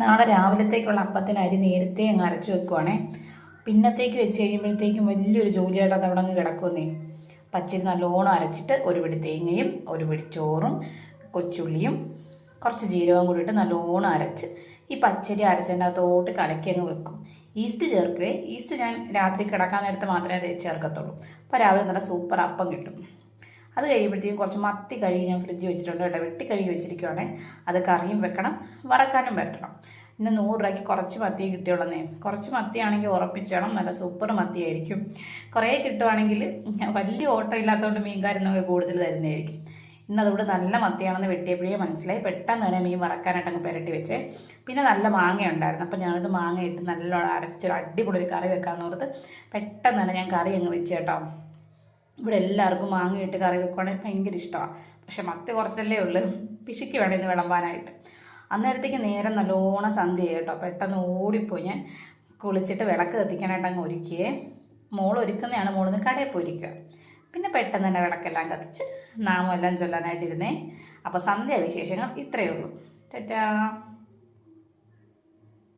നാളെ രാവിലത്തേക്കുള്ള അപ്പത്തിന് അരി നേരത്തെ അങ്ങ് അരച്ച് വെക്കുവാണേ. പിന്നത്തേക്ക് വെച്ച് കഴിയുമ്പോഴത്തേക്കും വലിയൊരു ജോലിയായിട്ട് അത് അവിടെ അങ്ങ് കിടക്കുന്നേ. പച്ചരി നല്ലോണം അരച്ചിട്ട് ഒരു പിടി തേങ്ങയും ഒരു പിടി ചോറും കൊച്ചുള്ളിയും കുറച്ച് ജീരകവും കൂടി ഇട്ട് നല്ലോണം അരച്ച് ഈ പച്ചരി അരച്ചതിൻ്റെ അകത്തോട്ട് കലക്കി അങ്ങ് വെക്കും. ഈസ്റ്റ് ചേർക്കുവേ. ഈസ്റ്റ് ഞാൻ രാത്രി കിടക്കാൻ നേരത്തെ മാത്രമേ ചേർക്കത്തുള്ളൂ. അപ്പോൾ രാവിലെ നല്ല സൂപ്പർ അപ്പം കിട്ടും. അത് കഴിയുമ്പോഴത്തേക്കും കുറച്ച് മത്തി കഴുകി ഞാൻ ഫ്രിഡ്ജിൽ വെച്ചിട്ടുണ്ട് കേട്ടോ. വെട്ടി കഴുകി വെച്ചിരിക്കുവാണേ. അത് കറിയും വെക്കണം, വറക്കാനും പറ്റണം. ഇന്ന് 100 രൂപയ്ക്ക് കുറച്ച് മത്തി കിട്ടിയുള്ളന്നേ. കുറച്ച് മത്തിയാണെങ്കിൽ ഉറപ്പിച്ചണം, നല്ല സൂപ്പർ മത്തിയായിരിക്കും. കുറേ കിട്ടുവാണെങ്കിൽ വലിയ ഓട്ടം ഇല്ലാത്തതുകൊണ്ട് മീൻകാരനൊക്കെ കൂടുതൽ തരുന്നതായിരിക്കും. ഇന്നതുകൊണ്ട് നല്ല മത്തിയാണെന്ന് വെട്ടിയപ്പോഴേ മനസ്സിലായി. പെട്ടെന്ന് തന്നെ മീൻ വറക്കാനായിട്ട് അങ്ങ് പുരട്ടി വെച്ചേ. പിന്നെ നല്ല മാങ്ങ ഉണ്ടായിരുന്നു. അപ്പോൾ ഞാനത് മാങ്ങ ഇട്ട് നല്ലോണം അരച്ചൊരു അടിപൊളി ഒരു കറി വെക്കാമെന്ന് ഓർത്ത് പെട്ടെന്ന് തന്നെ ഞാൻ കറി അങ്ങ് വെച്ച് കേട്ടോ. ഇവിടെ എല്ലാവർക്കും മാങ്ങയിട്ട് കറി വെക്കുവാണെങ്കിൽ ഭയങ്കര ഇഷ്ടമാണ്. പക്ഷെ മത്തി കുറച്ചല്ലേ ഉള്ളൂ, പിശുക്ക് വേണം ഇന്ന് വിളമ്പാനായിട്ട്. അന്നേരത്തേക്ക് നേരം നല്ലോണം സന്ധ്യ കേട്ടോ. പെട്ടെന്ന് ഓടിപ്പോയി ഞാൻ കുളിച്ചിട്ട് വിളക്ക് കത്തിക്കാനായിട്ട് അങ്ങ് ഒരുക്കിയേ. മോൾ ഒരുക്കുന്നതാണ്, മോളിന്ന് കടയിൽ പോയി ഒരുക്കുക. പിന്നെ പെട്ടെന്ന് തന്നെ വിളക്കെല്ലാം കത്തിച്ച് നാമം എല്ലാം ചൊല്ലാനായിട്ടിരുന്നേ. അപ്പോൾ സന്ധ്യ വിശേഷങ്ങൾ ഇത്രയേ ഉള്ളൂ. ടാറ്റാ.